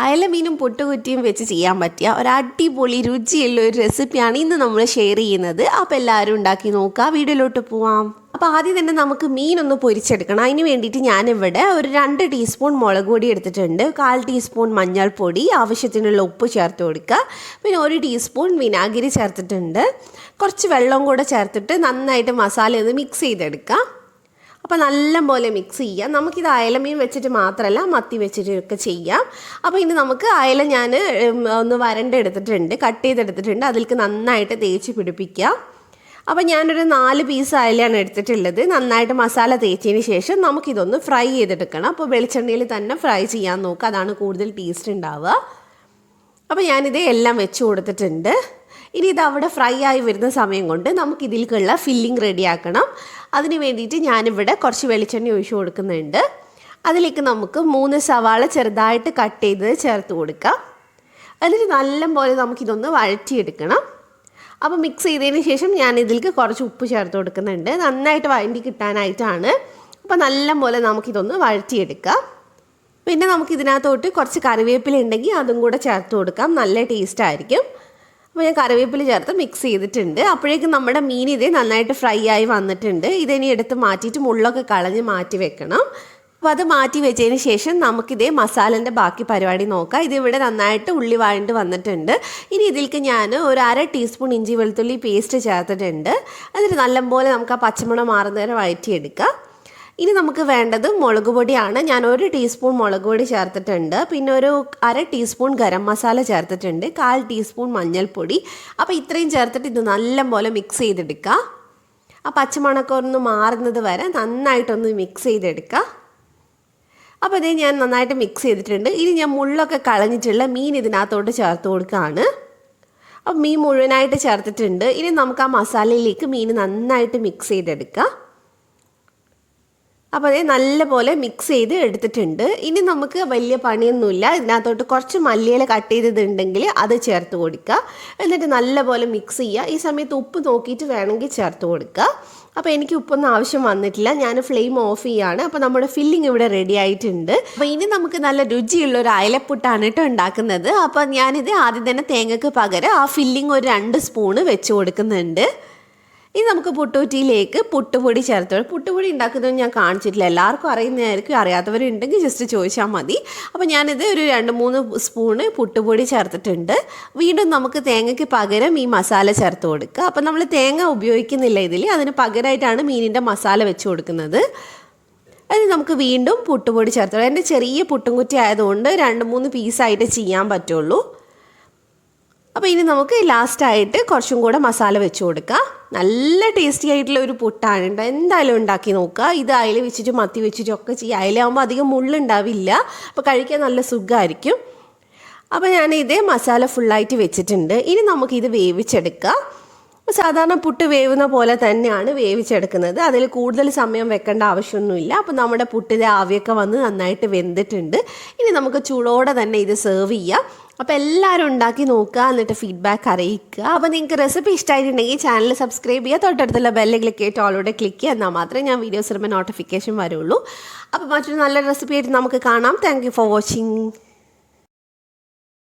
അയല മീനും പുട്ടുകുറ്റിയും വെച്ച് ചെയ്യാൻ പറ്റിയ ഒരു അടിപൊളി രുചിയുള്ള ഒരു റെസിപ്പിയാണ് ഇന്ന് നമ്മൾ ഷെയർ ചെയ്യുന്നത്. അപ്പോൾ എല്ലാവരും ഉണ്ടാക്കി നോക്കുക. വീഡിയോയിലോട്ട് പോവാം. അപ്പോൾ ആദ്യം തന്നെ നമുക്ക് മീനൊന്ന് പൊരിച്ചെടുക്കണം. അതിന് വേണ്ടിയിട്ട് ഞാനിവിടെ ഒരു 2 ടീസ്പൂൺ മുളക് പൊടി എടുത്തിട്ടുണ്ട്, 1/4 ടീസ്പൂൺ മഞ്ഞൾപ്പൊടി, ആവശ്യത്തിനുള്ള ഉപ്പ് ചേർത്ത് കൊടുക്കുക, പിന്നെ 1 ടീസ്പൂൺ വിനാഗിരി ചേർത്തിട്ടുണ്ട്. കുറച്ച് വെള്ളം കൂടെ ചേർത്തിട്ട് നന്നായിട്ട് മസാല ഒന്ന് മിക്സ് ചെയ്തെടുക്കുക. അപ്പോൾ നല്ലപോലെ മിക്സ് ചെയ്യാം. നമുക്കിത് അയലമീൻ വെച്ചിട്ട് മാത്രമല്ല മത്തി വെച്ചിട്ടൊക്കെ ചെയ്യാം. അപ്പോൾ ഇനി നമുക്ക് അയല ഞാൻ ഒന്ന് വരണ്ടെടുത്തിട്ടുണ്ട്, കട്ട് ചെയ്തെടുത്തിട്ടുണ്ട്. അതിലേക്ക് നന്നായിട്ട് തേച്ച് പിടിപ്പിക്കുക. അപ്പോൾ ഞാനൊരു 4 പീസ് അയലയാണ് എടുത്തിട്ടുള്ളത്. നന്നായിട്ട് മസാല തേച്ചതിന് ശേഷം നമുക്കിതൊന്ന് ഫ്രൈ ചെയ്തെടുക്കണം. അപ്പോൾ വെളിച്ചെണ്ണയിൽ തന്നെ ഫ്രൈ ചെയ്യാൻ നോക്കുക, അതാണ് കൂടുതൽ ടേസ്റ്റ് ഉണ്ടാവുക. അപ്പോൾ ഞാനിത് എല്ലാം വെച്ച് കൊടുത്തിട്ടുണ്ട്. ഇനി ഇത് അവിടെ ഫ്രൈ ആയി വരുന്ന സമയം കൊണ്ട് നമുക്കിതിലേക്കുള്ള ഫില്ലിംഗ് റെഡിയാക്കണം. അതിന് വേണ്ടിയിട്ട് ഞാനിവിടെ കുറച്ച് വെളിച്ചെണ്ണ ഒഴിച്ച് കൊടുക്കുന്നുണ്ട്. അതിലേക്ക് നമുക്ക് 3 സവാള ചെറുതായിട്ട് കട്ട് ചെയ്ത് ചേർത്ത് കൊടുക്കാം. എന്നിട്ട് നല്ലപോലെ നമുക്കിതൊന്ന് വഴറ്റിയെടുക്കണം. അപ്പോൾ മിക്സ് ചെയ്തതിന് ശേഷം ഞാൻ ഇതിലേക്ക് കുറച്ച് ഉപ്പ് ചേർത്ത് കൊടുക്കുന്നുണ്ട്, നന്നായിട്ട് വഴറ്റി കിട്ടാനായിട്ടാണ്. അപ്പോൾ നല്ലപോലെ നമുക്കിതൊന്ന് വഴറ്റിയെടുക്കാം. പിന്നെ നമുക്കിതിനകത്തോട്ട് കുറച്ച് കറിവേപ്പില ഉണ്ടെങ്കിൽ അതും കൂടെ ചേർത്ത് കൊടുക്കാം, നല്ല ടേസ്റ്റ് ആയിരിക്കും. അപ്പോൾ ഞാൻ കറിവേപ്പില ചേർത്ത് മിക്സ് ചെയ്തിട്ടുണ്ട്. അപ്പോഴേക്കും നമ്മുടെ മീൻ ഇതേ നന്നായിട്ട് ഫ്രൈ ആയി വന്നിട്ടുണ്ട്. ഇതിനി എടുത്ത് മാറ്റിയിട്ട് മുള്ളൊക്കെ കളഞ്ഞ് മാറ്റി വെക്കണം. അപ്പോൾ അത് മാറ്റി വെച്ചതിന് ശേഷം നമുക്കിതേ മസാലേൻ്റെ ബാക്കി പരിപാടി നോക്കാം. ഇതിവിടെ നന്നായിട്ട് ഉള്ളി വഴണ്ട് വന്നിട്ടുണ്ട്. ഇനി ഇതിലേക്ക് ഞാൻ ഒരു 1/2 ടീസ്പൂൺ ഇഞ്ചി വെളുത്തുള്ളി പേസ്റ്റ് ചേർത്തിട്ടുണ്ട്. എന്നിട്ട് നല്ലപോലെ നമുക്ക് ആ പച്ചമണം മാറുന്നവരെ വഴറ്റിയെടുക്കാം. ഇനി നമുക്ക് വേണ്ടത് മുളക് പൊടിയാണ്. ഞാൻ 1 ടീസ്പൂൺ മുളക് പൊടി ചേർത്തിട്ടുണ്ട്, പിന്നെ ഒരു 1/2 ടീസ്പൂൺ ഗരം മസാല ചേർത്തിട്ടുണ്ട്, 1/4 ടീസ്പൂൺ മഞ്ഞൾപ്പൊടി. അപ്പോൾ ഇത്രയും ചേർത്തിട്ട് ഇത് നല്ലപോലെ മിക്സ് ചെയ്തെടുക്കുക. ആ പച്ചമണക്ക ഒന്ന് മാറുന്നത് വരെ നന്നായിട്ടൊന്ന് മിക്സ് ചെയ്തെടുക്കുക. അപ്പോൾ ഇതേ ഞാൻ നന്നായിട്ട് മിക്സ് ചെയ്തിട്ടുണ്ട്. ഇനി ഞാൻ മുള്ളൊക്കെ കളഞ്ഞിട്ടുള്ള മീൻ ഇതിനകത്തോട്ട് ചേർത്ത് കൊടുക്കുകയാണ്. അപ്പോൾ മീൻ മുഴുവനായിട്ട് ചേർത്തിട്ടുണ്ട്. ഇനി നമുക്ക് ആ മസാലയിലേക്ക് മീൻ നന്നായിട്ട് മിക്സ് ചെയ്തെടുക്കുക. അപ്പോൾ അതേ നല്ലപോലെ മിക്സ് ചെയ്ത് എടുത്തിട്ടുണ്ട്. ഇനി നമുക്ക് വലിയ പണിയൊന്നുമില്ല. ഇതിനകത്തോട്ട് കുറച്ച് മല്ലിയില കട്ട് ചെയ്തതുണ്ടെങ്കിൽ അത് ചേർത്ത് കൊടുക്കുക. എന്നിട്ട് നല്ലപോലെ മിക്സ് ചെയ്യുക. ഈ സമയത്ത് ഉപ്പ് നോക്കിയിട്ട് വേണമെങ്കിൽ ചേർത്ത് കൊടുക്കുക. അപ്പോൾ എനിക്ക് ഉപ്പൊന്നും ആവശ്യം വന്നിട്ടില്ല, ഞാൻ ഫ്ലെയിം ഓഫ് ചെയ്യുകയാണ്. അപ്പോൾ നമ്മുടെ ഫില്ലിംഗ് ഇവിടെ റെഡി ആയിട്ടുണ്ട്. അപ്പോൾ ഇനി നമുക്ക് നല്ല രുചിയുള്ള ഒരു അയലപ്പുട്ടാണ് കേട്ടോ ഉണ്ടാക്കുന്നത്. അപ്പോൾ ഞാനിത് ആദ്യം തന്നെ തേങ്ങയ്ക്ക് പകരം ആ ഫില്ലിംഗ് ഒരു 2 സ്പൂണ് വെച്ച് കൊടുക്കുന്നുണ്ട്. ഇനി നമുക്ക് പുട്ടുകുറ്റിയിലേക്ക് പുട്ടുപൊടി ചേർത്ത്, പുട്ടുപൊടി ഉണ്ടാക്കുന്നത് ഞാൻ കാണിച്ചിട്ടില്ല, എല്ലാവർക്കും അറിയുന്നതായിരിക്കും, അറിയാത്തവരുണ്ടെങ്കിൽ ജസ്റ്റ് ചോദിച്ചാൽ മതി. അപ്പോൾ ഞാനിത് ഒരു 2-3 സ്പൂണ് പുട്ടുപൊടി ചേർത്തിട്ടുണ്ട്. വീണ്ടും നമുക്ക് തേങ്ങയ്ക്ക് പകരം ഈ മസാല ചേർത്ത് കൊടുക്കുക. അപ്പോൾ നമ്മൾ തേങ്ങ ഉപയോഗിക്കുന്നില്ല ഇതിൽ, അതിന് പകരമായിട്ടാണ് മീനിൻ്റെ മസാല വെച്ച് കൊടുക്കുന്നത്. അതിന് നമുക്ക് വീണ്ടും പുട്ടുപൊടി ചേർത്ത്, എൻ്റെ ചെറിയ പുട്ടുംകുറ്റി ആയതുകൊണ്ട് 2-3 പീസായിട്ട് ചെയ്യാൻ പറ്റുള്ളൂ. അപ്പോൾ ഇനി നമുക്ക് ലാസ്റ്റായിട്ട് കുറച്ചും കൂടെ മസാല വെച്ച് കൊടുക്കുക. നല്ല ടേസ്റ്റി ആയിട്ടുള്ള ഒരു പുട്ടാണ് കേട്ടോ, എന്തായാലും ഉണ്ടാക്കി നോക്കുക. ഇത് അയല വെച്ചിട്ട് മത്തി വെച്ചിട്ടും ഒക്കെ ചെയ്യുക. അയലയാകുമ്പോൾ അധികം മുള്ളുണ്ടാവില്ല, അപ്പോൾ കഴിക്കാൻ നല്ല സുഖമായിരിക്കും. അപ്പോൾ ഞാൻ ഇതേ മസാല ഫുള്ളായിട്ട് വെച്ചിട്ടുണ്ട്. ഇനി നമുക്കിത് വേവിച്ചെടുക്കാം. സാധാരണ പുട്ട് വേവുന്ന പോലെ തന്നെയാണ് വേവിച്ചെടുക്കുന്നത്, അതിൽ കൂടുതൽ സമയം വെക്കേണ്ട ആവശ്യമൊന്നുമില്ല. അപ്പോൾ നമ്മുടെ പുട്ടിൻ്റെ ആവിയൊക്കെ വന്ന് നന്നായിട്ട് വെന്തിട്ടുണ്ട്. ഇനി നമുക്ക് ചൂടോടെ തന്നെ ഇത് സെർവ് ചെയ്യാം. അപ്പോൾ എല്ലാവരും ഉണ്ടാക്കി നോക്കുക, എന്നിട്ട് ഫീഡ്ബാക്ക് അറിയിക്കുക. അപ്പോൾ നിങ്ങൾക്ക് റെസിപ്പി ഇഷ്ടമായിട്ടുണ്ടെങ്കിൽ ചാനൽ സബ്സ്ക്രൈബ് ചെയ്യുക, തൊട്ടടുത്തുള്ള ബെല്ല് ക്ലിക്ക് ചെയ്തിട്ട് ഓളോടെ ക്ലിക്ക് ചെയ്യുക, എന്നാൽ മാത്രമേ ഞാൻ വീഡിയോസ് ഇടുമ്പോൾ നോട്ടിഫിക്കേഷൻ വരുള്ളൂ. അപ്പോൾ മറ്റൊരു നല്ല റെസിപ്പി ആയിട്ട് നമുക്ക് കാണാം. Thank you for watching.